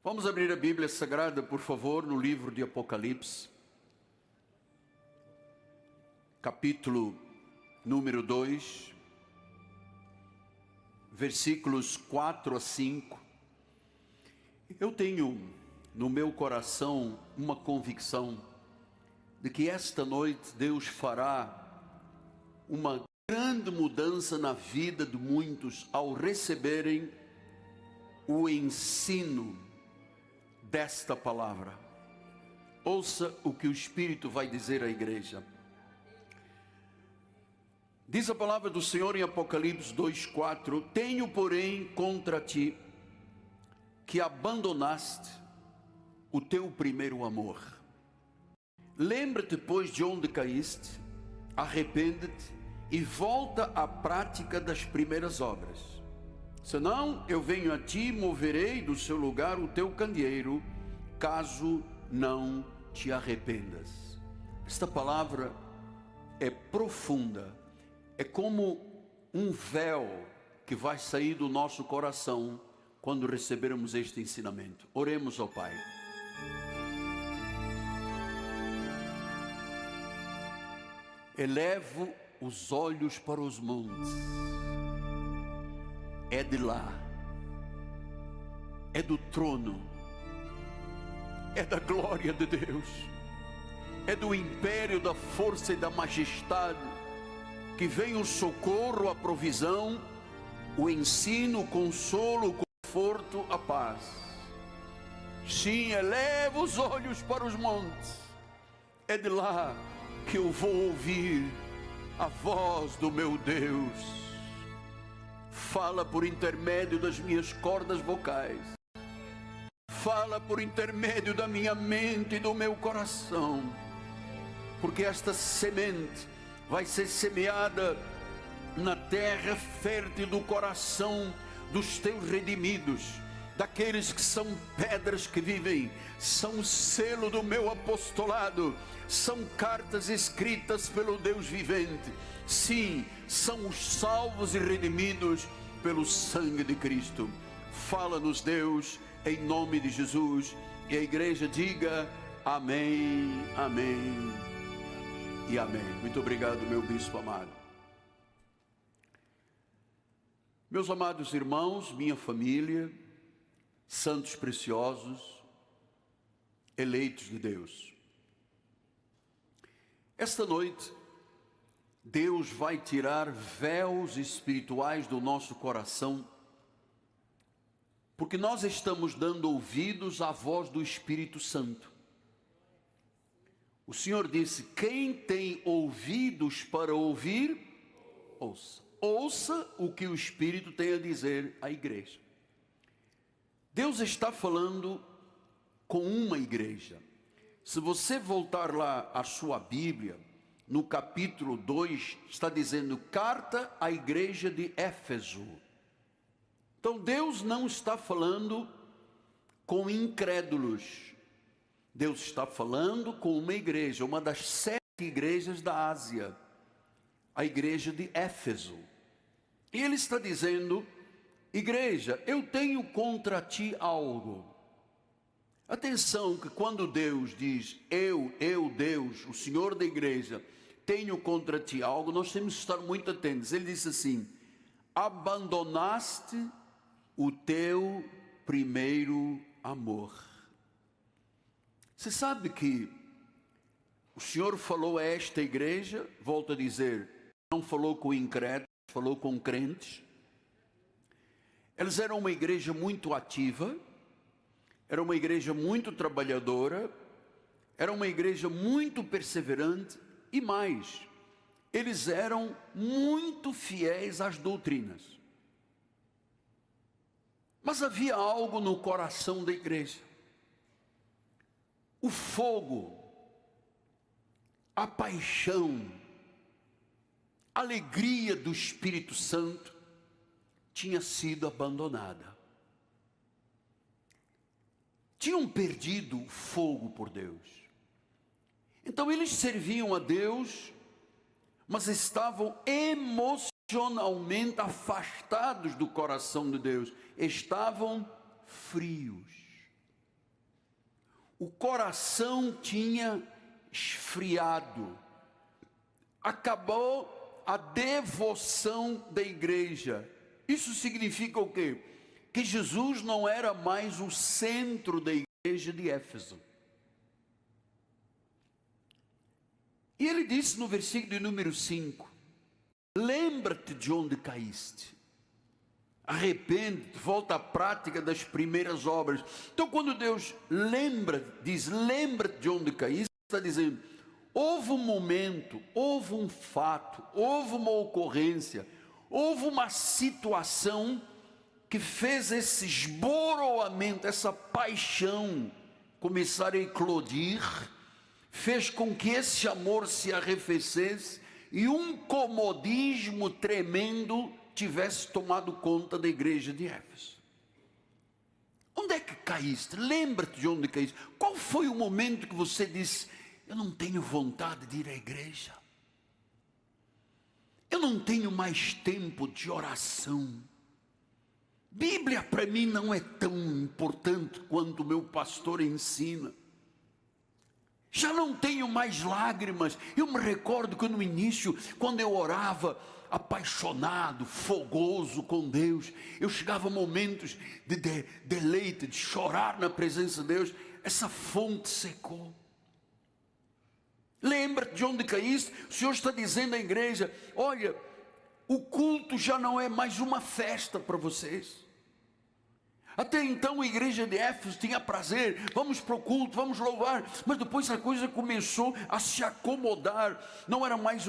Vamos abrir a Bíblia Sagrada, por favor, no livro de Apocalipse, capítulo número 2, versículos 4 a 5. Eu tenho no meu coração uma convicção de que esta noite Deus fará uma grande mudança na vida de muitos ao receberem o ensino desta palavra. Ouça o que o Espírito vai dizer à igreja. Diz a palavra do Senhor em Apocalipse 2:4: Tenho, porém, contra ti que abandonaste o teu primeiro amor. Lembra-te, pois, de onde caíste, arrepende-te e volta à prática das primeiras obras. Senão eu venho a ti e moverei do seu lugar o teu candeeiro, caso não te arrependas. Esta palavra é profunda, é como um véu que vai sair do nosso coração quando recebermos este ensinamento. Oremos ao Pai. Elevo os olhos para os montes. É de lá, é do trono, é da glória de Deus, é do império, da força e da majestade, que vem o socorro, a provisão, o ensino, o consolo, o conforto, a paz. Sim, eleva os olhos para os montes, é de lá que eu vou ouvir a voz do meu Deus. Fala por intermédio das minhas cordas vocais, fala por intermédio da minha mente e do meu coração, porque esta semente vai ser semeada na terra fértil do coração dos teus redimidos, daqueles que são pedras que vivem, são o selo do meu apostolado, são cartas escritas pelo Deus vivente. Sim, são os salvos e redimidos pelo sangue de Cristo. Fala-nos, Deus, em nome de Jesus. E a igreja diga amém, amém e amém. Muito obrigado, meu bispo amado. Meus amados irmãos, minha família, santos preciosos, eleitos de Deus. Esta noite, Deus vai tirar véus espirituais do nosso coração, porque nós estamos dando ouvidos à voz do Espírito Santo. O Senhor disse: quem tem ouvidos para ouvir, ouça. Ouça o que o Espírito tem a dizer à igreja. Deus está falando com uma igreja. Se você voltar lá à sua Bíblia, no capítulo 2, está dizendo carta à igreja de Éfeso. Então Deus não está falando com incrédulos. Deus está falando com uma igreja, uma das 7 igrejas da Ásia, a igreja de Éfeso. E Ele está dizendo: igreja, eu tenho contra ti algo. Atenção que quando Deus diz, eu, Deus, o Senhor da igreja, tenho contra ti algo, nós temos que estar muito atentos. Ele diz assim: abandonaste o teu primeiro amor. Você sabe que o Senhor falou a esta igreja, volto a dizer, não falou com incrédulos, falou com crentes. Eles eram uma igreja muito ativa, era uma igreja muito trabalhadora, era uma igreja muito perseverante e mais, eles eram muito fiéis às doutrinas. Mas havia algo no coração da igreja. O fogo, a paixão, a alegria do Espírito Santo tinha sido abandonada. Tinham perdido o fogo por Deus. Então eles serviam a Deus, mas estavam emocionalmente afastados do coração de Deus. Estavam frios. o coração tinha esfriado. Acabou a devoção da igreja. Isso significa o quê? Que Jesus não era mais o centro da igreja de Éfeso. E ele disse no versículo de número 5, lembra-te de onde caíste. Arrepende-te, volta à prática das primeiras obras. Então quando Deus diz lembra-te de onde caíste, está dizendo, houve um momento, houve um fato, houve uma ocorrência, houve uma situação que fez esse esboroamento, essa paixão começar a eclodir, fez com que esse amor se arrefecesse e um comodismo tremendo tivesse tomado conta da igreja de Éfeso. Onde é que caíste? Lembra-te de onde caíste. Qual foi o momento que você disse, eu não tenho vontade de ir à igreja, eu não tenho mais tempo de oração, Bíblia para mim não é tão importante quanto o meu pastor ensina, já não tenho mais lágrimas. Eu me recordo que no início, quando eu orava apaixonado, fogoso com Deus, eu chegava a momentos de deleite, de chorar na presença de Deus, essa fonte secou. Lembra-te de onde caíste. O Senhor está dizendo à igreja, olha, o culto já não é mais uma festa para vocês. Até então a igreja de Éfeso tinha prazer, vamos para o culto, vamos louvar, mas depois a coisa começou a se acomodar, não era mais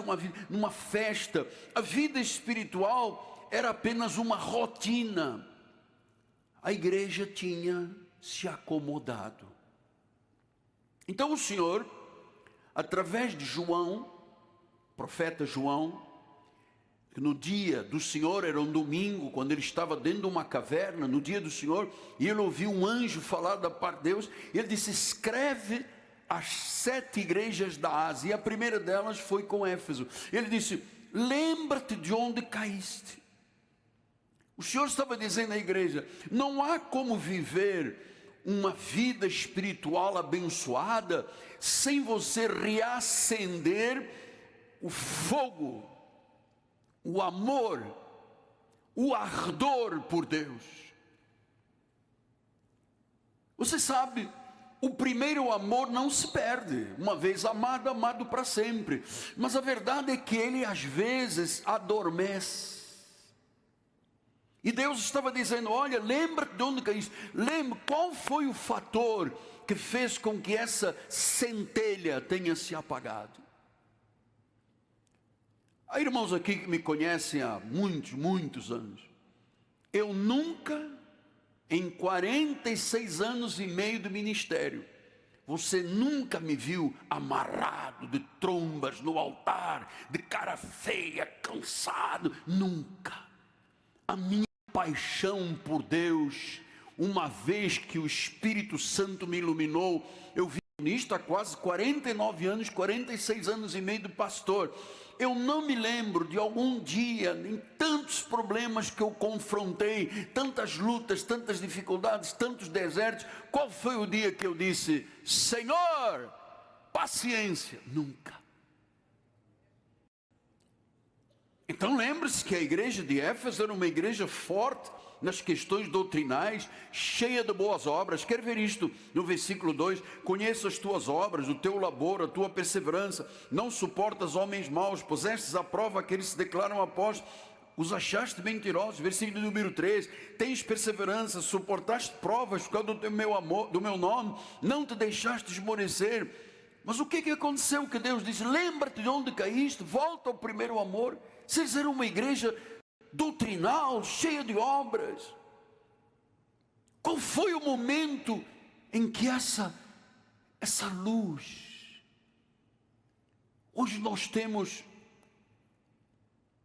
uma festa, a vida espiritual era apenas uma rotina, a igreja tinha se acomodado. Então o Senhor, através de João, profeta João, que no dia do Senhor, era um domingo, quando ele estava dentro de uma caverna, no dia do Senhor, e ele ouviu um anjo falar da parte de Deus, e ele disse, escreve as 7 igrejas da Ásia, e a primeira delas foi com Éfeso. Ele disse, lembra-te de onde caíste. O Senhor estava dizendo à igreja, não há como viver uma vida espiritual abençoada, sem você reacender o fogo, o amor, o ardor por Deus. Você sabe, o primeiro amor não se perde. Uma vez amado, amado para sempre. Mas a verdade é que ele às vezes adormece. E Deus estava dizendo, olha, lembra-te de onde caíste. Lembra qual foi o fator que fez com que essa centelha tenha se apagado. Há irmãos aqui que me conhecem há muitos anos. Eu nunca, em 46 anos e meio de ministério, você nunca me viu amarrado de trombas no altar, de cara feia, cansado, nunca. A minha paixão por Deus, uma vez que o Espírito Santo me iluminou, eu vi nisto há quase 49 anos, 46 anos e meio de pastor. Eu não me lembro de algum dia, em tantos problemas que eu confrontei, tantas lutas, tantas dificuldades, tantos desertos, qual foi o dia que eu disse, Senhor, paciência? Nunca. Então lembre-se que a igreja de Éfeso era uma igreja forte nas questões doutrinais, cheia de boas obras. Quer ver isto no versículo 2, conheço as tuas obras, o teu labor, a tua perseverança, não suportas homens maus, pusestes à prova aqueles que se declaram apóstolos, os achaste mentirosos. Versículo número 3, tens perseverança, suportaste provas por causa do meu amor, do meu nome, não te deixaste esmorecer. Mas o que aconteceu? Que Deus disse, lembra-te de onde caíste, volta ao primeiro amor. Vocês eram uma igreja doutrinal, cheia de obras. Qual foi o momento em que essa luz? Hoje nós temos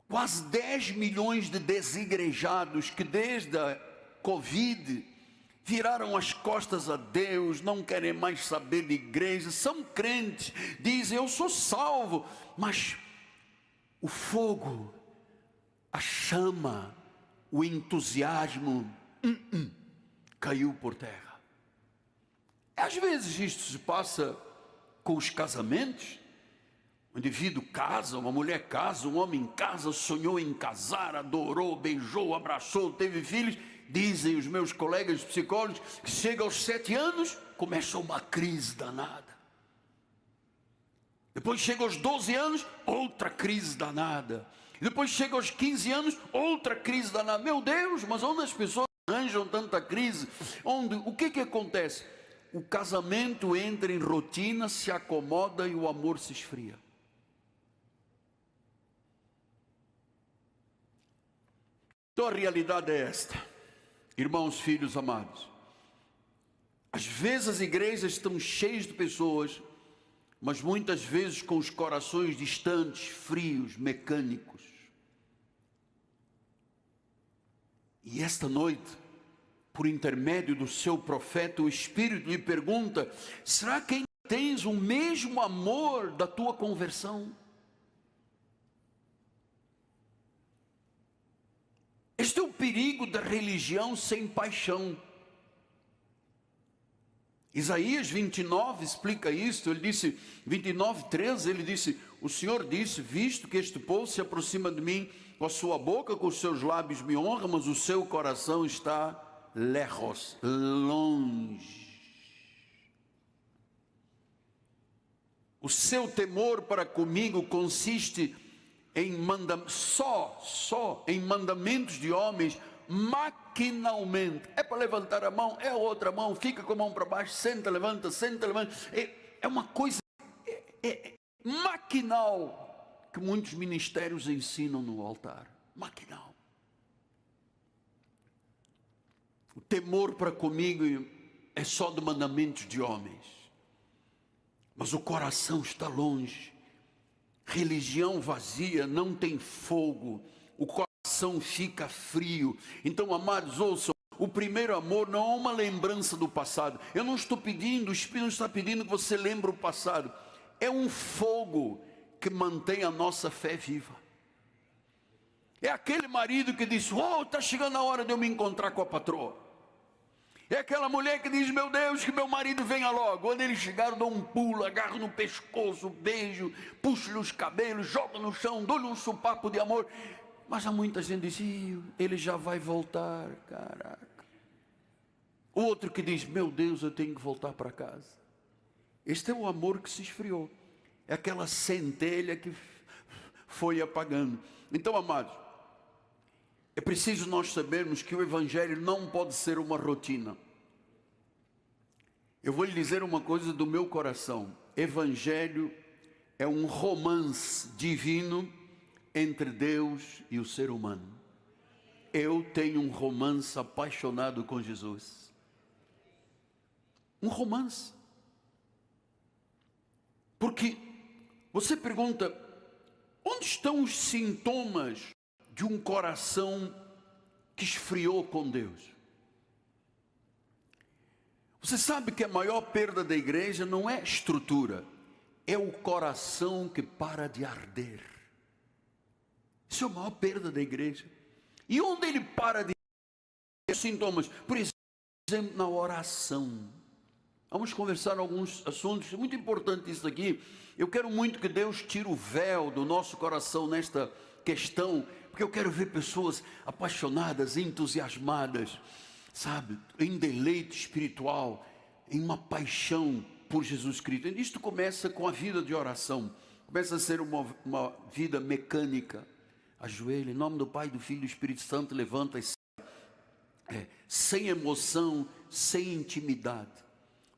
quase 10 milhões de desigrejados que desde a Covid viraram as costas a Deus, não querem mais saber de igreja, são crentes, dizem eu sou salvo, mas o fogo, a chama, o entusiasmo, caiu por terra. Às vezes isto se passa com os casamentos. Um indivíduo casa, uma mulher casa, um homem casa, sonhou em casar, adorou, beijou, abraçou, teve filhos. Dizem os meus colegas psicólogos que chega aos 7 anos, começa uma crise danada. Depois chega aos 12 anos, outra crise danada. Depois chega aos 15 anos, outra crise danada. Meu Deus, mas onde as pessoas arranjam tanta crise? O que acontece? O casamento entra em rotina, se acomoda e o amor se esfria. Então a realidade é esta, irmãos, filhos amados. Às vezes as igrejas estão cheias de pessoas, mas muitas vezes com os corações distantes, frios, mecânicos. E esta noite, por intermédio do seu profeta, o Espírito lhe pergunta: será que tens o mesmo amor da tua conversão? Este é o perigo da religião sem paixão. Isaías 29 explica isto. Ele disse, 29:13, ele disse: o Senhor disse, visto que este povo se aproxima de mim, com a sua boca, com os seus lábios me honra, mas o seu coração está lejos, longe. O seu temor para comigo consiste em só em mandamentos de homens, maquinalmente. É para levantar a mão, é a outra mão, fica com a mão para baixo, senta, levanta. É uma coisa maquinal que muitos ministérios ensinam no altar. Maquinal. O temor para comigo é só de mandamentos de homens, mas o coração está longe. Religião vazia não tem fogo, o coração fica frio. Então, amados, ouçam, o primeiro amor não é uma lembrança do passado. Eu não estou pedindo, o Espírito não está pedindo que você lembre o passado. É um fogo que mantém a nossa fé viva. É aquele marido que diz: está chegando a hora de eu me encontrar com a patroa. É aquela mulher que diz: meu Deus, que meu marido venha logo. Quando ele chegar, eu dou um pulo, agarro no pescoço, beijo, puxo-lhe os cabelos, jogo no chão, dou-lhe um sopapo de amor. Mas há muita gente que diz: ele já vai voltar, caraca. O outro que diz: meu Deus, eu tenho que voltar para casa. Este é o amor que se esfriou. É aquela centelha que foi apagando. Então, amados, é preciso nós sabermos que o Evangelho não pode ser uma rotina. Eu vou lhe dizer uma coisa do meu coração: Evangelho é um romance divino entre Deus e o ser humano. Eu tenho um romance apaixonado com Jesus. Um romance. Porque você pergunta: onde estão os sintomas de um coração que esfriou com Deus? Você sabe que a maior perda da igreja não é estrutura, é o coração que para de arder. Isso é a maior perda da igreja. E onde ele para de arder? Sintomas, por exemplo, na oração. Vamos conversar alguns assuntos, é muito importante isso aqui. Eu quero muito que Deus tire o véu do nosso coração nesta questão, porque eu quero ver pessoas apaixonadas, entusiasmadas, sabe, em deleite espiritual, em uma paixão por Jesus Cristo. Isto começa com a vida de oração, começa a ser uma vida mecânica. Ajoelha, em nome do Pai, do Filho e do Espírito Santo, levanta e sem emoção, sem intimidade.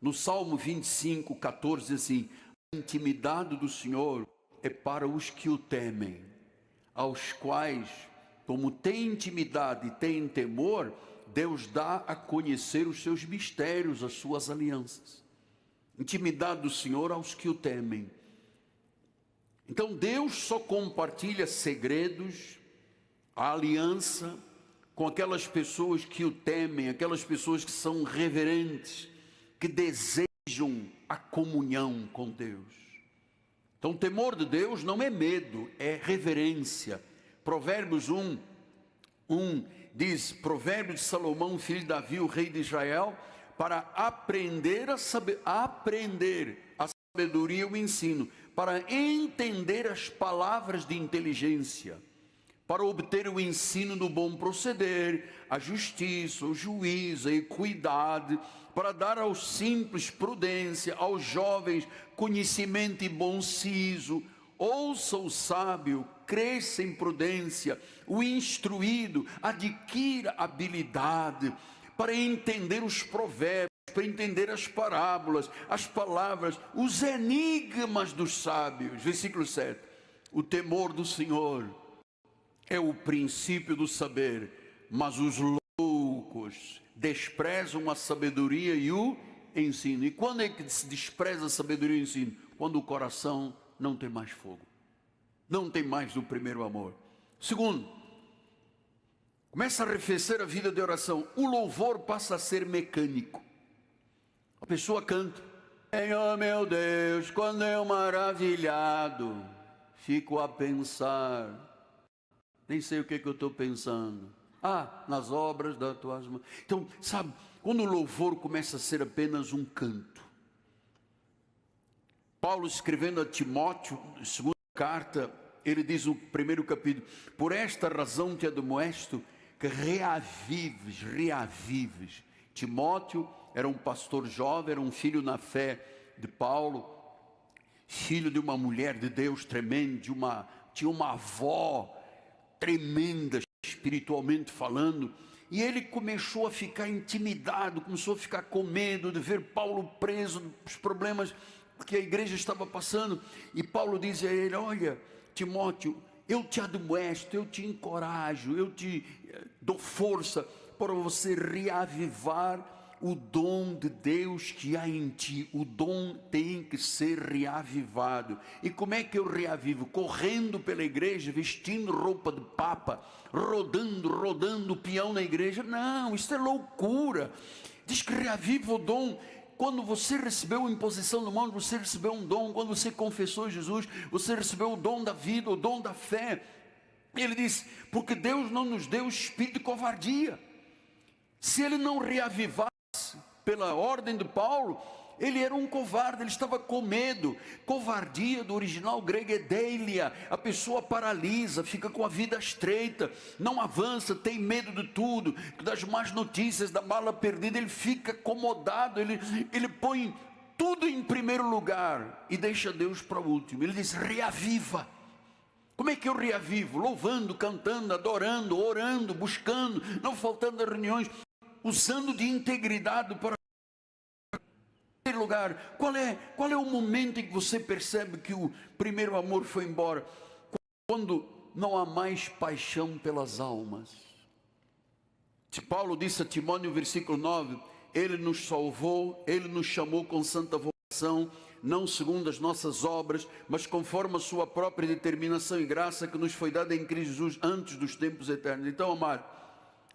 No Salmo 25:14 diz assim: a intimidade do Senhor é para os que o temem, aos quais, como têm intimidade e têm temor, Deus dá a conhecer os seus mistérios, as suas alianças. Intimidade do Senhor aos que o temem. Então Deus só compartilha segredos, a aliança, com aquelas pessoas que o temem, aquelas pessoas que são reverentes, que desejam a comunhão com Deus. Então o temor de Deus não é medo, é reverência. Provérbios 1 diz, provérbio de Salomão, filho de Davi, o rei de Israel: para aprender a sabedoria e o ensino, para entender as palavras de inteligência, para obter o ensino do bom proceder, a justiça, o juízo, a equidade, para dar aos simples prudência, aos jovens conhecimento e bom siso. Ouça o sábio, cresça em prudência, o instruído adquira habilidade para entender os provérbios, para entender as parábolas, as palavras, os enigmas dos sábios. Versículo 7. O temor do Senhor é o princípio do saber, mas os loucos desprezam a sabedoria e o ensino. E quando é que se despreza a sabedoria e o ensino? Quando o coração não tem mais fogo, não tem mais o primeiro amor. Segundo, começa a arrefecer a vida de oração. O louvor passa a ser mecânico. A pessoa canta: Senhor meu Deus, quando eu maravilhado fico a pensar, nem sei o que eu estou pensando, nas obras das tuas mãos. Então, sabe, quando o louvor começa a ser apenas um canto. Paulo, escrevendo a Timóteo, segunda carta, ele diz no primeiro capítulo: por esta razão te admoesto que reavives. Timóteo era um pastor jovem, era um filho na fé de Paulo, filho de uma mulher de Deus tremenda, tinha uma avó tremenda espiritualmente falando, e ele começou a ficar intimidado, começou a ficar com medo de ver Paulo preso, os problemas que a igreja estava passando. E Paulo diz a ele: olha, Timóteo, eu te admoesto, eu te encorajo, eu te dou força para você reavivar o dom de Deus que há em ti. O dom tem que ser reavivado. E como é que eu reavivo? Correndo pela igreja, vestindo roupa de papa, rodando peão na igreja? Não, isso é loucura. Diz que reaviva o dom. Quando você recebeu a imposição do mão, você recebeu um dom. Quando você confessou Jesus, você recebeu o dom da vida, o dom da fé. Ele diz: porque Deus não nos deu espírito de covardia. Se ele não reavivasse, pela ordem de Paulo, ele era um covarde, ele estava com medo. Covardia do original grego é deilia. A pessoa paralisa, fica com a vida estreita, não avança, tem medo de tudo, das más notícias, da bala perdida. Ele fica acomodado, ele põe tudo em primeiro lugar e deixa Deus para o último. Ele diz: reaviva. Como é que eu reavivo? Louvando, cantando, adorando, orando, buscando, não faltando reuniões, usando de integridade para ter lugar. Qual é o momento em que você percebe que o primeiro amor foi embora? Quando não há mais paixão pelas almas. Paulo disse a Timóteo no versículo 9: ele nos salvou, ele nos chamou com santa vocação, não segundo as nossas obras, mas conforme a sua própria determinação e graça que nos foi dada em Cristo Jesus antes dos tempos eternos. Então, amado,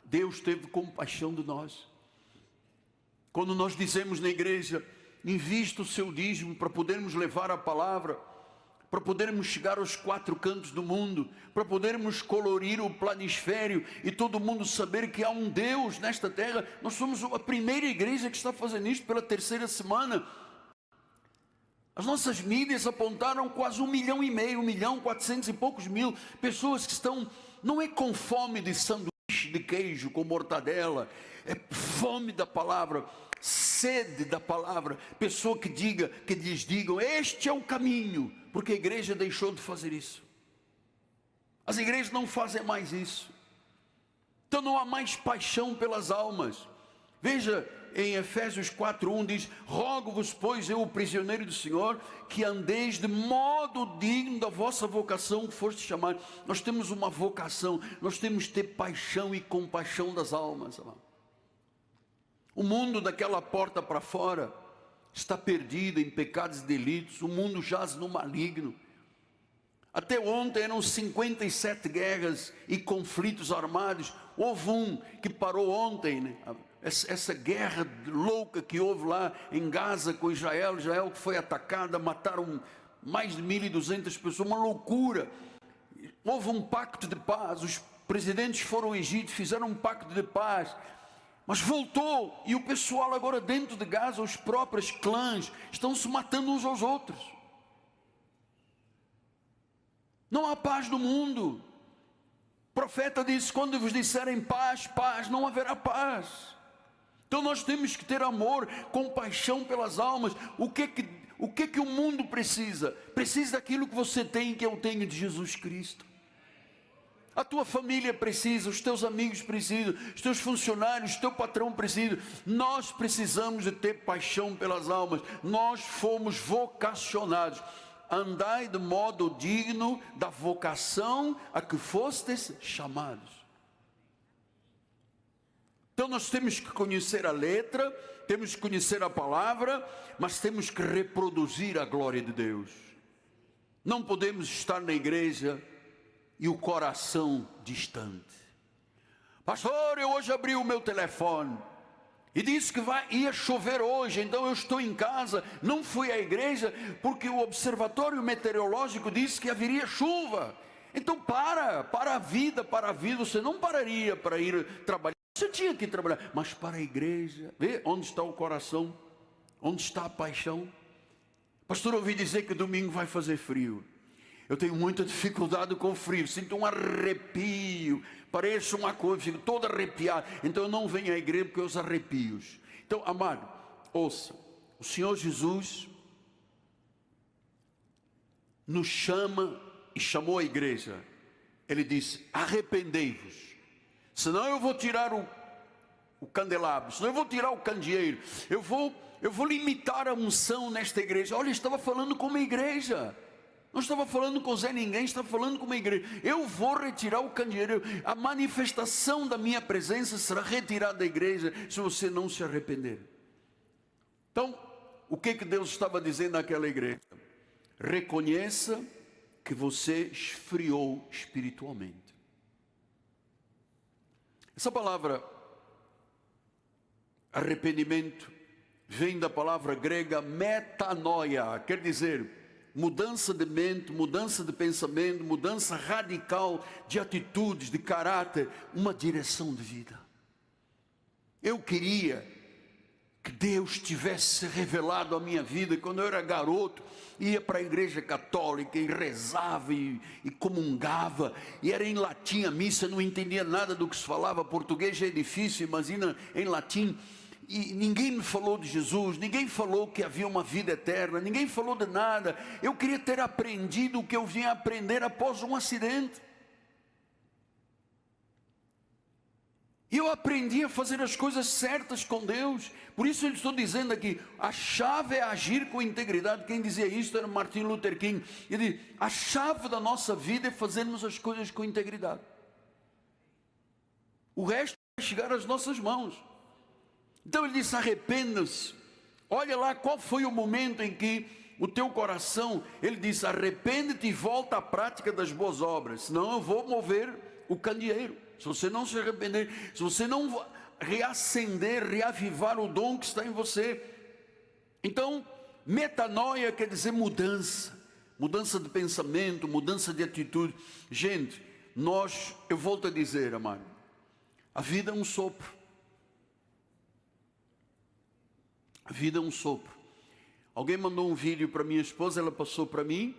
Deus teve compaixão de nós. Quando nós dizemos na igreja: invista o seu dízimo para podermos levar a palavra, para podermos chegar aos quatro cantos do mundo, para podermos colorir o planisfério e todo mundo saber que há um Deus nesta terra. Nós somos a primeira igreja que está fazendo isso pela terceira semana. As nossas mídias apontaram quase 1,5 milhão, 1.400.000 e poucos mil pessoas que estão, não é com fome de sanduíche de queijo com mortadela, é fome da palavra, sede da palavra. Pessoa que lhes digam: este é o caminho, porque a igreja deixou de fazer isso. As igrejas não fazem mais isso. Então não há mais paixão pelas almas. Veja, em Efésios 4:1 diz: rogo-vos, pois, eu, o prisioneiro do Senhor, que andeis de modo digno da vossa vocação que foste chamado. Nós temos uma vocação, nós temos que ter paixão e compaixão das almas. O mundo daquela porta para fora está perdido em pecados e delitos. O mundo jaz no maligno. Até ontem eram 57 guerras e conflitos armados. Houve um que parou ontem, né? Essa guerra louca que houve lá em Gaza com Israel que foi atacada, mataram mais de 1.200 pessoas, uma loucura. Houve um pacto de paz, os presidentes foram ao Egito, fizeram um pacto de paz. Mas voltou, e o pessoal agora dentro de Gaza, os próprios clãs, estão se matando uns aos outros. Não há paz no mundo. O profeta disse, quando vos disserem paz, paz, não haverá paz. Então nós temos que ter amor, compaixão pelas almas. O que o mundo precisa? Precisa daquilo que você tem, que eu tenho, de Jesus Cristo. A tua família precisa, os teus amigos precisam, os teus funcionários, o teu patrão precisa. Nós precisamos de ter paixão pelas almas. Nós fomos vocacionados. Andai de modo digno da vocação a que fostes chamados. Então nós temos que conhecer a letra, temos que conhecer a palavra, mas temos que reproduzir a glória de Deus. Não podemos estar na igreja e o coração distante. Pastor, eu hoje abri o meu telefone e disse que ia chover hoje, então eu estou em casa, não fui à igreja porque o observatório meteorológico disse que haveria chuva. Então para a vida, você não pararia para ir trabalhar, você tinha que trabalhar, mas para a igreja. Vê onde está o coração, onde está a paixão. Pastor, eu ouvi dizer que domingo vai fazer frio. Eu tenho muita dificuldade com o frio, sinto um arrepio, parece uma coisa, fico todo arrepiado. Então eu não venho à igreja porque os arrepios. Então, amado, ouça, o Senhor Jesus nos chama e chamou a igreja. Ele disse, arrependei-vos, senão eu vou tirar o candelabro, senão eu vou tirar o candeeiro, eu vou limitar a unção nesta igreja. Olha, eu estava falando com uma igreja. Não estava falando com Zé Ninguém, estava falando com uma igreja. Eu vou retirar o candeeiro. A manifestação da minha presença será retirada da igreja se você não se arrepender. Então, o que Deus estava dizendo naquela igreja? Reconheça que você esfriou espiritualmente. Essa palavra arrependimento vem da palavra grega metanoia, quer dizer mudança de mente, mudança de pensamento, mudança radical de atitudes, de caráter, uma direção de vida. Eu queria que Deus tivesse revelado a minha vida. Quando eu era garoto, ia para a igreja católica e rezava e comungava, e era em latim a missa, não entendia nada do que se falava, português já é difícil, imagina em latim. E ninguém me falou de Jesus, ninguém falou que havia uma vida eterna, ninguém falou de nada. Eu queria ter aprendido o que eu vinha aprender após um acidente. E eu aprendi a fazer as coisas certas com Deus. Por isso eu estou dizendo aqui, a chave é agir com integridade. Quem dizia isso era Martin Luther King. Ele disse, a chave da nossa vida é fazermos as coisas com integridade. O resto vai chegar às nossas mãos. Então ele disse, arrependa-se. Olha lá qual foi o momento em que o teu coração, ele disse, arrepende-te e volta à prática das boas obras, senão eu vou mover o candeeiro. Se você não se arrepender, se você não reacender, reavivar o dom que está em você. Então, metanoia quer dizer mudança, mudança de pensamento, mudança de atitude. Gente, eu volto a dizer, amado, a vida é um sopro. A vida é um sopro. Alguém mandou um vídeo para minha esposa, ela passou para mim.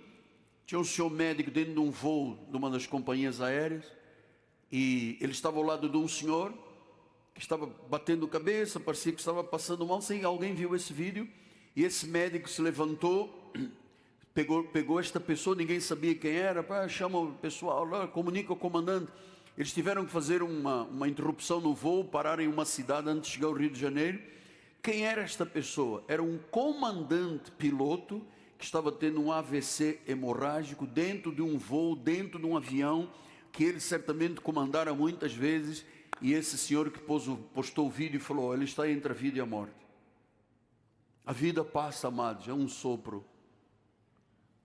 Tinha um senhor médico dentro de um voo de uma das companhias aéreas, e ele estava ao lado de um senhor que estava batendo cabeça, parecia que estava passando mal. Sim, alguém viu esse vídeo, e esse médico se levantou, pegou esta pessoa, ninguém sabia quem era, chama o pessoal, comunica o comandante. Eles tiveram que fazer uma interrupção no voo, parar em uma cidade antes de chegar ao Rio de Janeiro. Quem era esta pessoa? Era um comandante piloto que estava tendo um AVC hemorrágico dentro de um voo, dentro de um avião, que ele certamente comandara muitas vezes. E esse senhor que postou o vídeo falou, ele está entre a vida e a morte. A vida passa, amados, é um sopro.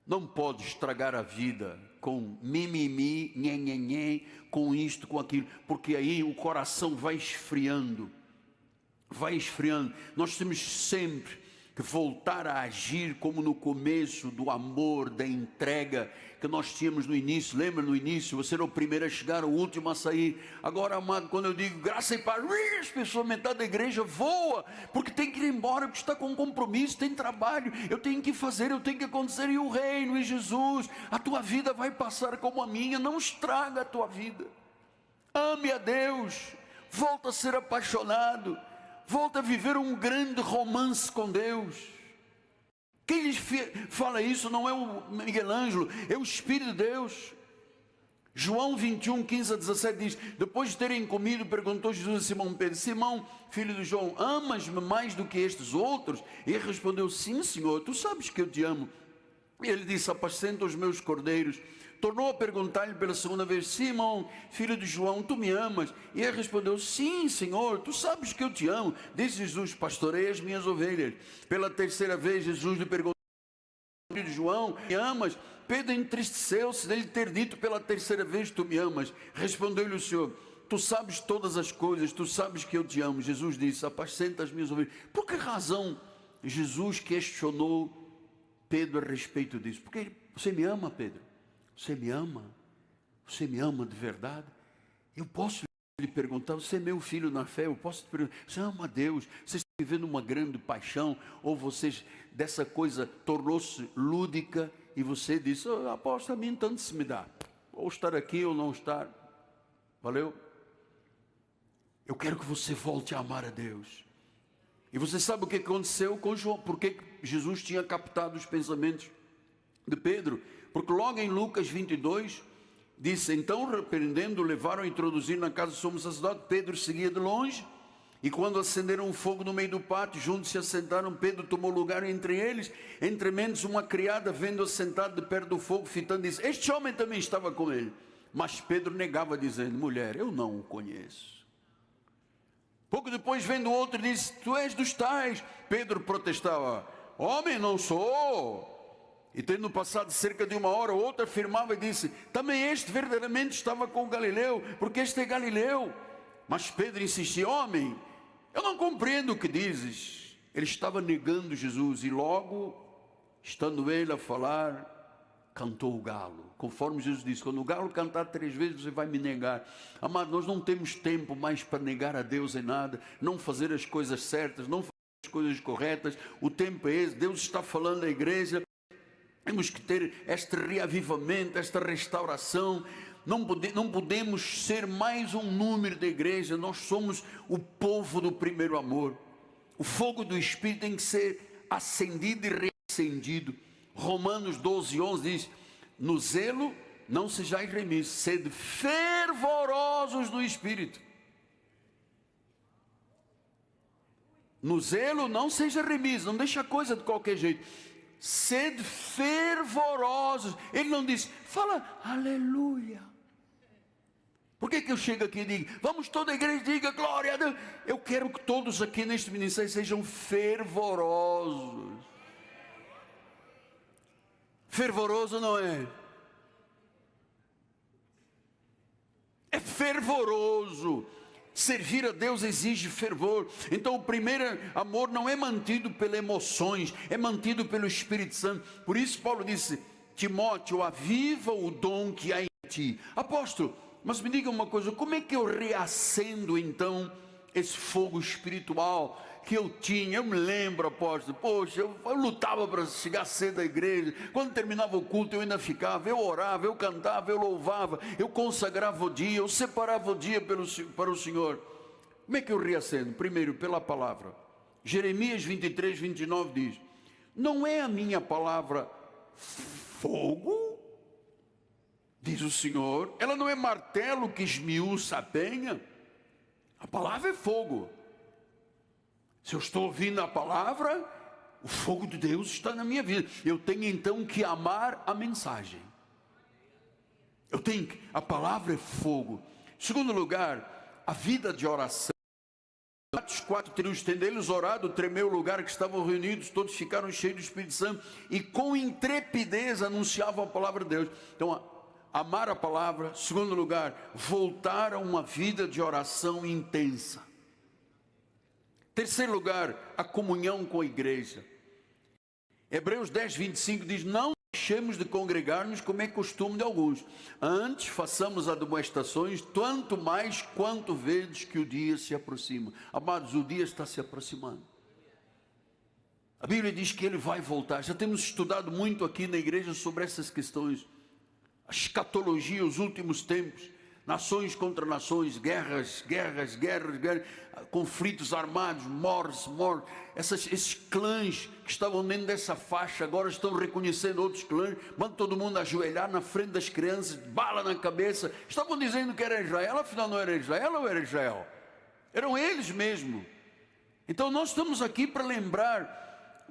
Não pode estragar a vida com mimimi, nhenhenhen, com isto, com aquilo, porque aí o coração vai esfriando. Vai esfriando. Nós temos sempre que voltar a agir como no começo do amor, da entrega que nós tínhamos no início. Lembra no início, você era o primeiro a chegar, o último a sair. Agora, amado, quando eu digo graça e paz, as pessoas, metade da igreja voa, porque tem que ir embora, porque está com um compromisso, tem trabalho, eu tenho que fazer, eu tenho que acontecer, e o reino, e Jesus, a tua vida vai passar como a minha. Não estraga a tua vida, ame a Deus, volta a ser apaixonado, volta a viver um grande romance com Deus. Quem lhes fala isso não é o Miguel Ângelo, é o Espírito de Deus. João 21, 15 a 17 diz: depois de terem comido, perguntou Jesus a Simão Pedro: Simão, filho de João, amas-me mais do que estes outros? E ele respondeu: sim, Senhor, tu sabes que eu te amo. E ele disse: apacenta os meus cordeiros. Tornou a perguntar-lhe pela segunda vez: Simão, filho de João, tu me amas? E ele respondeu: sim, Senhor, tu sabes que eu te amo. Disse Jesus: pastorei as minhas ovelhas. Pela terceira vez Jesus lhe perguntou: filho de João, me amas? Pedro entristeceu-se dele ter dito pela terceira vez: tu me amas. Respondeu-lhe o Senhor: tu sabes todas as coisas, tu sabes que eu te amo. Jesus disse: apacenta as minhas ovelhas. Por que razão Jesus questionou Pedro a respeito disso? Porque você me ama, Pedro? Você me ama? Você me ama de verdade? Eu posso lhe perguntar: você é meu filho na fé? Eu posso te perguntar: você ama a Deus? Você está vivendo uma grande paixão? Ou vocês, dessa coisa tornou-se lúdica e você disse: oh, apóstolo, a mim tanto se me dá, ou estar aqui ou não estar, valeu? Eu quero que você volte a amar a Deus. E você sabe o que aconteceu com João? Porque Jesus tinha captado os pensamentos de Pedro? Porque logo em Lucas 22, disse: então repreendendo, levaram a introduzir na casa do sumo sacerdote. Pedro seguia de longe, e quando acenderam um fogo no meio do pátio, juntos se assentaram. Pedro tomou lugar entre eles. Entre mentes, uma criada, vendo-o sentado de perto do fogo, fitando, disse: este homem também estava com ele. Mas Pedro negava, dizendo: mulher, eu não o conheço. Pouco depois, vendo outro, disse: tu és dos tais. Pedro protestava: homem, não sou. E tendo passado cerca de uma hora, outra afirmava e disse: também este verdadeiramente estava com Galileu, porque este é Galileu. Mas Pedro insistia: homem, eu não compreendo o que dizes. Ele estava negando Jesus, e logo, estando ele a falar, cantou o galo. Conforme Jesus disse: quando o galo cantar 3 vezes, você vai me negar. Amado, nós não temos tempo mais para negar a Deus em nada, não fazer as coisas certas, não fazer as coisas corretas. O tempo é esse, Deus está falando à igreja. Temos que ter este reavivamento, esta restauração. Não podemos ser mais um número da igreja. Nós somos o povo do primeiro amor. O fogo do Espírito tem que ser acendido e reacendido. Romanos 12, 11 diz: no zelo não sejais remissos, sede fervorosos no Espírito. No zelo não seja remisso, não deixa a coisa de qualquer jeito. Sede fervorosos. Ele não diz: fala aleluia. Por que eu chego aqui e digo: vamos toda a igreja, diga glória a Deus? Eu quero que todos aqui neste ministério sejam fervorosos. Fervoroso não é? É fervoroso. Servir a Deus exige fervor. Então o primeiro amor não é mantido pelas emoções, é mantido pelo Espírito Santo. Por isso Paulo disse: Timóteo, aviva o dom que há em ti. Apóstolo, mas me diga uma coisa: como é que eu reacendo então esse fogo espiritual que eu tinha? Eu me lembro, apóstolo, poxa, eu lutava para chegar cedo à igreja. Quando terminava o culto eu ainda ficava, eu orava, eu cantava, eu louvava, eu consagrava o dia, eu separava o dia para o Senhor. Como é que eu reacendo? Primeiro, pela palavra. Jeremias 23, 29 diz: não é a minha palavra fogo, diz o Senhor, ela não é martelo que esmiuça a penha. A palavra é fogo. Se eu estou ouvindo a palavra, o fogo de Deus está na minha vida. Eu tenho então que amar a mensagem. A palavra é fogo. Segundo lugar, a vida de oração. Atos 4, teriam estendê-los orado, tremeu o lugar que estavam reunidos, todos ficaram cheios do Espírito Santo e com intrepidez anunciavam a palavra de Deus. Então, amar a palavra. Segundo lugar, voltar a uma vida de oração intensa. Terceiro lugar, a comunhão com a igreja. Hebreus 10, 25 diz: não deixemos de congregar-nos como é costume de alguns, antes façamos admoestações, tanto mais quanto vedes que o dia se aproxima. Amados, o dia está se aproximando. A Bíblia diz que ele vai voltar. Já temos estudado muito aqui na igreja sobre essas questões. A escatologia, os últimos tempos, nações contra nações, guerras, conflitos armados, mortes. Esses clãs que estavam dentro dessa faixa agora estão reconhecendo outros clãs, mandam todo mundo ajoelhar na frente das crianças, bala na cabeça. Estavam dizendo que era Israel, afinal não era Israel ou era Israel? Eram eles mesmo. Então nós estamos aqui para lembrar,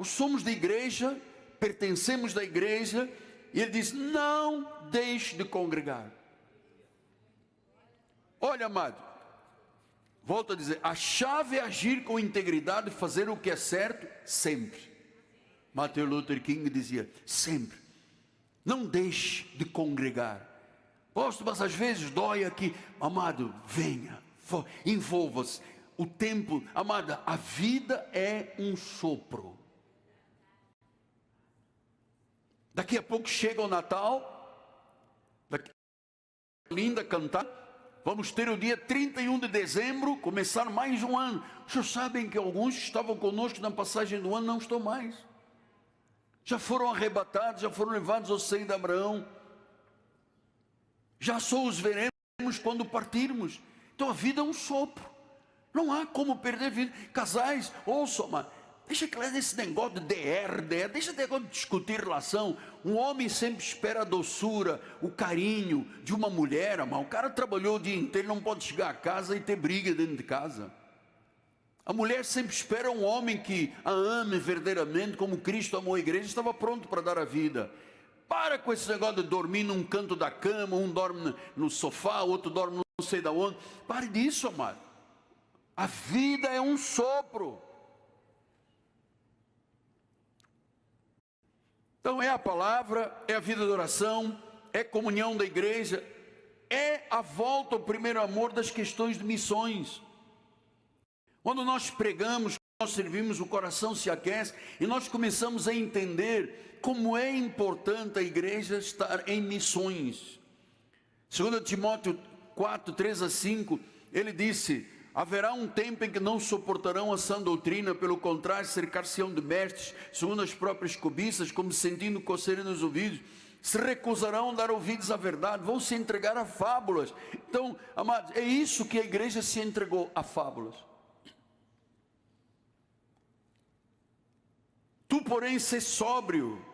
somos da igreja, pertencemos da igreja, e ele diz: não deixe de congregar. Olha, amado, volto a dizer, a chave é agir com integridade, fazer o que é certo sempre. Martin Luther King dizia: sempre, não deixe de congregar. Gosto, mas às vezes dói aqui. Amado, venha, envolva-se. O tempo, amada, a vida é um sopro. Daqui a pouco chega o Natal, daqui a linda cantar, vamos ter o dia 31 de dezembro, começar mais um ano. Vocês sabem que alguns que estavam conosco na passagem do ano não estão mais. Já foram arrebatados, já foram levados ao seio de Abraão. Já só os veremos quando partirmos. Então a vida é um sopro. Não há como perder vida. Casais, ouçam, mas deixa claro esse negócio de DR, deixa esse negócio de discutir relação. Um homem sempre espera a doçura, o carinho de uma mulher, mas o cara trabalhou o dia inteiro, não pode chegar a casa e ter briga dentro de casa. A mulher sempre espera um homem que a ame verdadeiramente, como Cristo amou a igreja, estava pronto para dar a vida. Para com esse negócio de dormir num canto da cama, um dorme no sofá, outro dorme não sei da onde. Pare disso, amado. A vida é um sopro. Então é a palavra, é a vida de oração, é comunhão da igreja, é a volta ao primeiro amor das questões de missões. Quando nós pregamos, nós servimos, o coração se aquece e nós começamos a entender como é importante a igreja estar em missões. 2 Timóteo 4, 3 a 5, ele disse: haverá um tempo em que não suportarão a sã doutrina, pelo contrário, cercar-se-ão de mestres, segundo as próprias cobiças, como sentindo coceira nos ouvidos, se recusarão a dar ouvidos à verdade, vão se entregar a fábulas. Então, amados, é isso que a igreja se entregou, a fábulas. Tu, porém, sê sóbrio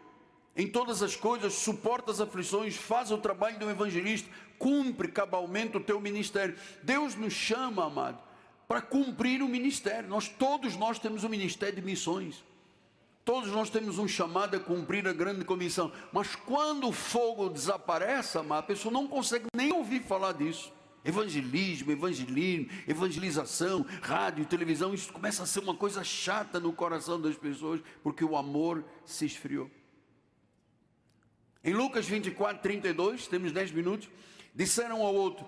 em todas as coisas, suporta as aflições, faz o trabalho de um evangelista, cumpre cabalmente o teu ministério. Deus nos chama, amado, para cumprir o ministério. Todos nós temos um ministério de missões. Todos nós temos um chamado a cumprir a grande comissão. Mas quando o fogo desaparece, amado, a pessoa não consegue nem ouvir falar disso. Evangelismo, evangelização, rádio, televisão, isso começa a ser uma coisa chata no coração das pessoas, porque o amor se esfriou. Em Lucas 24, 32, temos 10 minutos, disseram ao outro,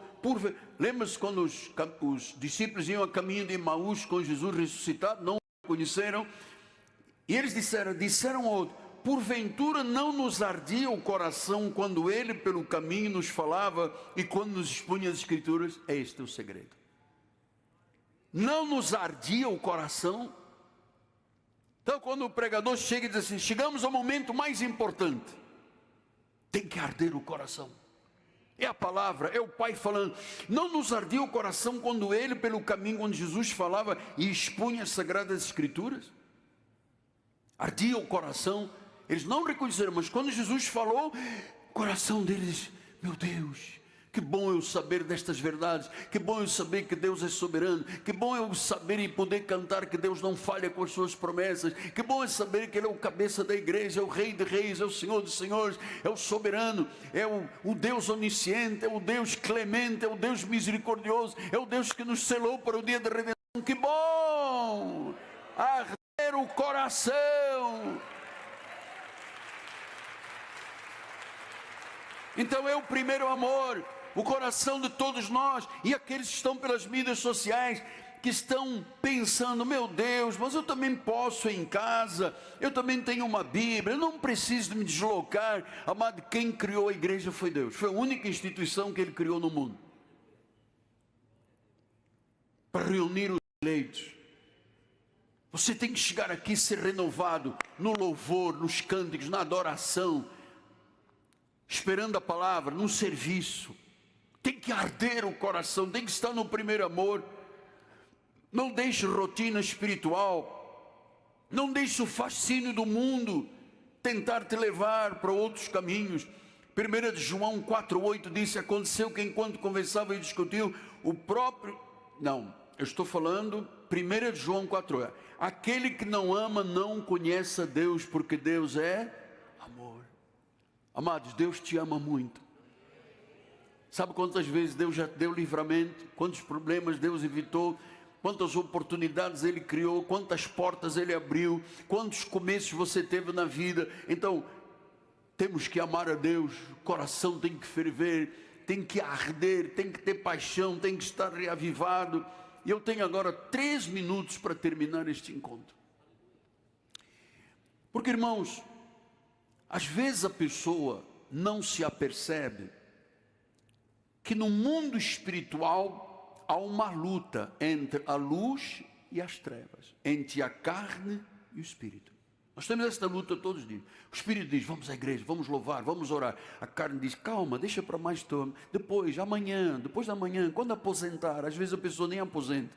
lembra-se quando os discípulos iam a caminho de Emaús com Jesus ressuscitado, não o conheceram, e eles disseram ao outro, porventura não nos ardia o coração quando ele pelo caminho nos falava e quando nos expunha as escrituras? É este o segredo. Não nos ardia o coração? Então quando o pregador chega e diz assim, chegamos ao momento mais importante, tem que arder o coração. É a palavra, é o Pai falando. Não nos ardia o coração quando ele pelo caminho onde Jesus falava e expunha as sagradas escrituras? Ardia o coração. Eles não reconheceram, mas quando Jesus falou, o coração deles, meu Deus, que bom eu saber destas verdades, que bom eu saber que Deus é soberano, que bom eu saber e poder cantar que Deus não falha com as suas promessas, que bom é saber que Ele é o cabeça da igreja, é o Rei de reis, é o Senhor dos senhores, é o soberano, é o Deus onisciente, é o Deus clemente, é o Deus misericordioso, é o Deus que nos selou para o dia da redenção. Que bom arder o coração. Então é o primeiro amor, o coração de todos nós, e aqueles que estão pelas mídias sociais, que estão pensando, meu Deus, mas eu também posso em casa, eu também tenho uma Bíblia, eu não preciso me deslocar. Amado, quem criou a igreja foi Deus, foi a única instituição que Ele criou no mundo, para reunir os eleitos. Você tem que chegar aqui e ser renovado no louvor, nos cânticos, na adoração, esperando a palavra, no serviço. Tem que arder o coração, tem que estar no primeiro amor. Não deixe rotina espiritual, não deixe o fascínio do mundo tentar te levar para outros caminhos. 1 João 4,8 disse: aconteceu que enquanto conversavam e discutiam, o próprio... Não, eu estou falando 1 João 4,8. Aquele que não ama não conhece a Deus, porque Deus é amor. Amados, Deus te ama muito. Sabe quantas vezes Deus já deu livramento? Quantos problemas Deus evitou? Quantas oportunidades Ele criou? Quantas portas Ele abriu? Quantos começos você teve na vida? Então, temos que amar a Deus. O coração tem que ferver, tem que arder, tem que ter paixão, tem que estar reavivado. E eu tenho agora 3 minutos para terminar este encontro. Porque, irmãos, às vezes a pessoa não se apercebe que no mundo espiritual há uma luta entre a luz e as trevas, entre a carne e o espírito. Nós temos esta luta todos os dias. O espírito diz: vamos à igreja, vamos louvar, vamos orar. A carne diz: calma, deixa para mais tarde, depois, amanhã, depois da manhã, quando aposentar. Às vezes a pessoa nem aposenta.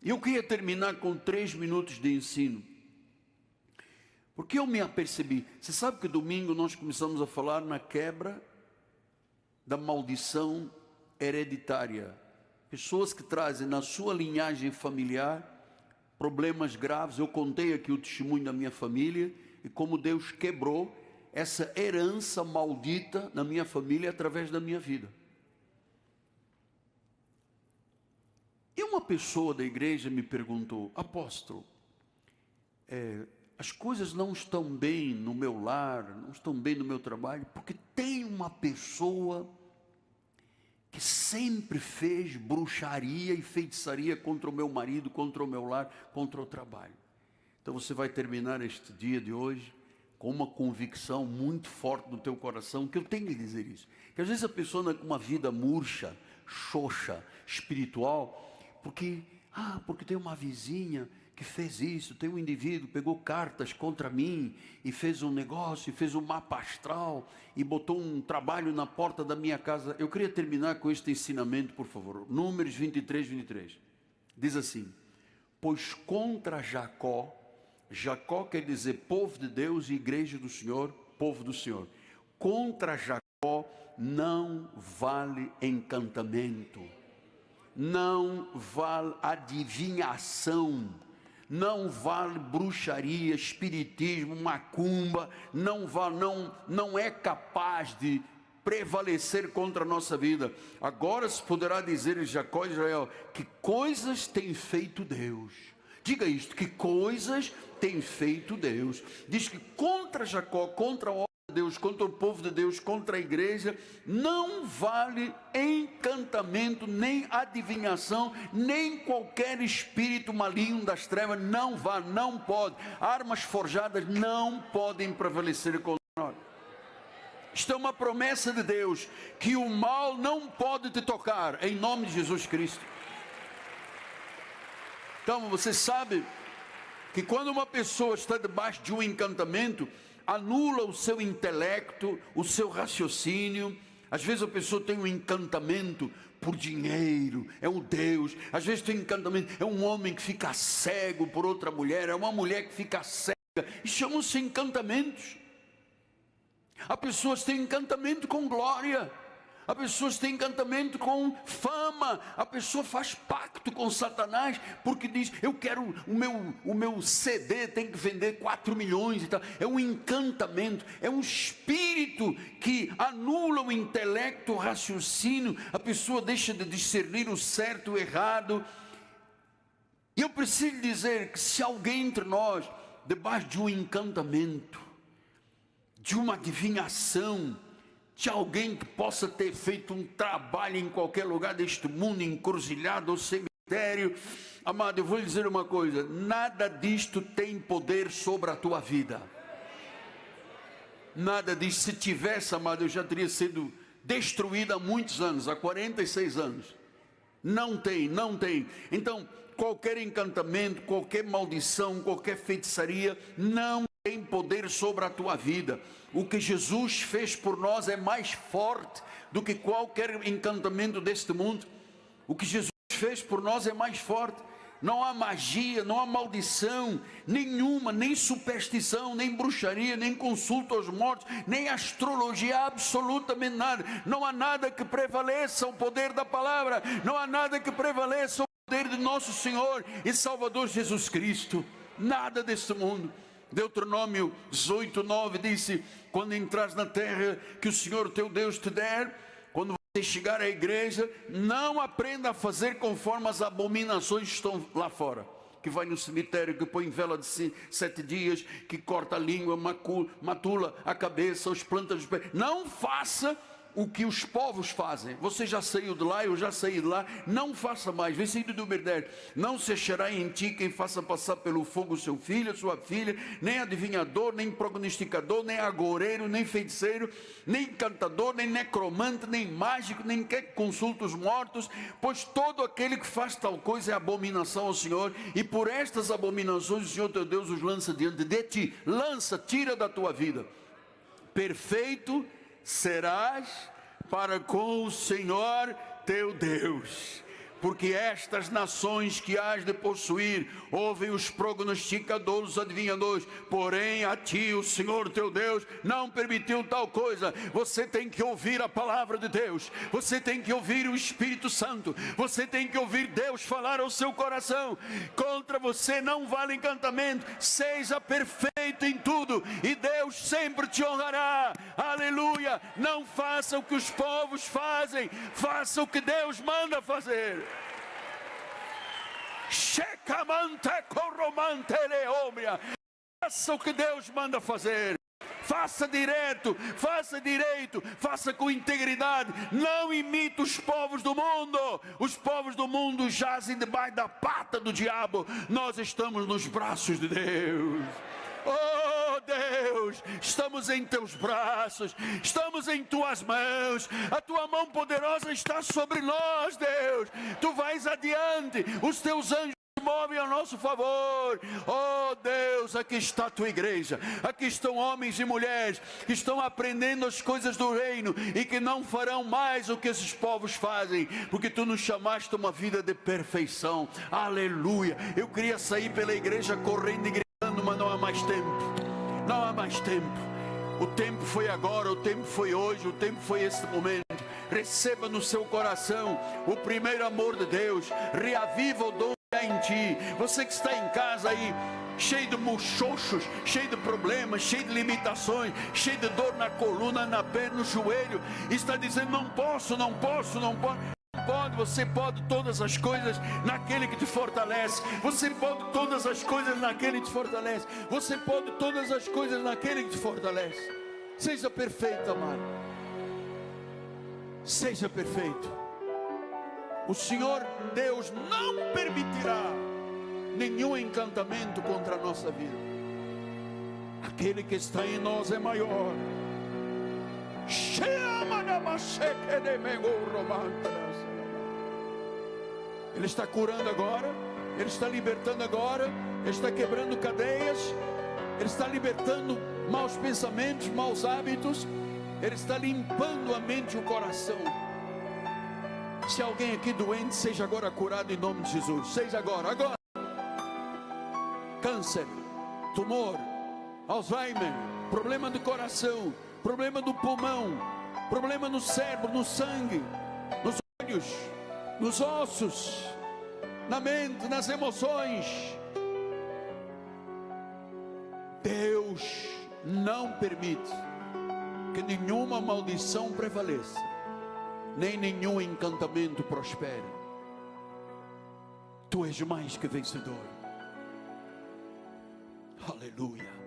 E eu queria terminar com 3 minutos de ensino, porque eu me apercebi. Você sabe que domingo nós começamos a falar na quebra da maldição hereditária. Pessoas que trazem na sua linhagem familiar problemas graves. Eu contei aqui o testemunho da minha família e como Deus quebrou essa herança maldita na minha família através da minha vida. E uma pessoa da igreja me perguntou: apóstolo, as coisas não estão bem no meu lar, não estão bem no meu trabalho, porque tem uma pessoa que sempre fez bruxaria e feitiçaria contra o meu marido, contra o meu lar, contra o trabalho. Então você vai terminar este dia de hoje com uma convicção muito forte no teu coração, que eu tenho que dizer isso. Que às vezes a pessoa anda com uma vida murcha, xoxa, espiritual, porque tem uma vizinha que fez isso, tem um indivíduo que pegou cartas contra mim e fez um negócio, e fez um mapa astral e botou um trabalho na porta da minha casa. Eu queria terminar com este ensinamento, por favor. Números 23, 23. Diz assim: pois contra Jacó, Jacó quer dizer povo de Deus e igreja do Senhor, povo do Senhor. Contra Jacó não vale encantamento, não vale adivinhação, não vale bruxaria, espiritismo, macumba, não é capaz de prevalecer contra a nossa vida. Agora se poderá dizer em Jacó e Israel: que coisas tem feito Deus. Diga isto: que coisas tem feito Deus. Diz que contra Jacó, contra o Deus, contra o povo de Deus, contra a igreja, não vale encantamento, nem adivinhação, nem qualquer espírito maligno das trevas. Não vale, não pode. Armas forjadas não podem prevalecer contra nós. Isto é uma promessa de Deus, que o mal não pode te tocar, em nome de Jesus Cristo. Então você sabe que quando uma pessoa está debaixo de um encantamento, anula o seu intelecto, o seu raciocínio. Às vezes a pessoa tem um encantamento por dinheiro, é um Deus. Às vezes tem um encantamento, é um homem que fica cego por outra mulher, é uma mulher que fica cega, e chamam-se encantamentos. Há pessoas que têm encantamento com glória, há pessoas que têm encantamento com fama. A pessoa faz pacto com Satanás, porque diz: eu quero o meu CD tem que vender 4 milhões e tal. É um encantamento, é um espírito que anula o intelecto, o raciocínio. A pessoa deixa de discernir o certo e o errado. E eu preciso dizer que se alguém entre nós, debaixo de um encantamento, de uma adivinhação, de alguém que possa ter feito um trabalho em qualquer lugar deste mundo, encruzilhado ou semi ministério. Amado, eu vou lhe dizer uma coisa: nada disto tem poder sobre a tua vida. Nada disso. Se tivesse, amado, eu já teria sido destruído há muitos anos, há 46 anos. Não tem, não tem. Então, qualquer encantamento, qualquer maldição, qualquer feitiçaria não tem poder sobre a tua vida. O que Jesus fez por nós é mais forte do que qualquer encantamento deste mundo. O que Jesus fez por nós é mais forte. Não há magia, não há maldição nenhuma, nem superstição, nem bruxaria, nem consulta aos mortos, nem astrologia, absolutamente nada. Não há nada que prevaleça o poder da palavra. Não há nada que prevaleça o poder de nosso Senhor e Salvador Jesus Cristo. Nada deste mundo. Deuteronômio 18:9 disse: quando entras na terra que o Senhor teu Deus te der, quando você chegar à igreja, não aprenda a fazer conforme as abominações que estão lá fora, que vai no cemitério, que põe vela de 7 dias, que corta a língua, matula a cabeça, os plantas dos pés. Não faça o que os povos fazem. Você já saiu de lá, eu já saí de lá. Não faça mais. Versículo número 10: não se achará em ti quem faça passar pelo fogo seu filho, sua filha, nem adivinhador, nem prognosticador, nem agoureiro, nem feiticeiro, nem encantador, nem necromante, nem mágico, nem quer que consulte os mortos, pois todo aquele que faz tal coisa é abominação ao Senhor, e por estas abominações o Senhor teu Deus os lança diante de ti. Lança, tira da tua vida. Perfeito serás para com o Senhor teu Deus, porque estas nações que hás de possuir ouvem os prognosticadores, os adivinhadores, porém a ti o Senhor teu Deus não permitiu tal coisa. Você tem que ouvir a palavra de Deus, você tem que ouvir o Espírito Santo, você tem que ouvir Deus falar ao seu coração. Contra você não vale encantamento. Seja perfeito em tudo e Deus sempre te honrará. Aleluia. Não faça o que os povos fazem, faça o que Deus manda fazer. Faça o que Deus manda fazer. Faça direito, faça com integridade. Não imite os povos do mundo. Os povos do mundo jazem debaixo da pata do diabo. Nós estamos nos braços de Deus. Oh Deus, estamos em teus braços, estamos em tuas mãos, a tua mão poderosa está sobre nós, Deus. Tu vais adiante, os teus anjos se movem a nosso favor. Oh Deus, aqui está a tua igreja, aqui estão homens e mulheres que estão aprendendo as coisas do reino e que não farão mais o que esses povos fazem, porque tu nos chamaste a uma vida de perfeição. Aleluia. Eu queria sair pela igreja correndo e gritando, mas não há mais tempo. Não há mais tempo. O tempo foi agora, o tempo foi hoje, o tempo foi esse momento. Receba no seu coração o primeiro amor de Deus. Reaviva o dom que há em ti. Você que está em casa aí, cheio de muxoxos, cheio de problemas, cheio de limitações, cheio de dor na coluna, na perna, no joelho, está dizendo: não posso. Você pode todas as coisas naquele que te fortalece. Você pode todas as coisas naquele que te fortalece. Você pode todas as coisas naquele que te fortalece. Seja perfeito, amado. Seja perfeito. O Senhor Deus não permitirá nenhum encantamento contra a nossa vida. Aquele que está em nós é maior. Ele está curando agora, Ele está libertando agora, Ele está quebrando cadeias, Ele está libertando maus pensamentos, maus hábitos, Ele está limpando a mente e o coração. Se alguém aqui doente, seja agora curado em nome de Jesus. Seja agora. Câncer, tumor, Alzheimer, problema do coração, problema do pulmão, problema no cérebro, no sangue, nos olhos, nos ossos, na mente, nas emoções. Deus não permite que nenhuma maldição prevaleça, nem nenhum encantamento prospere. Tu és mais que vencedor. Aleluia.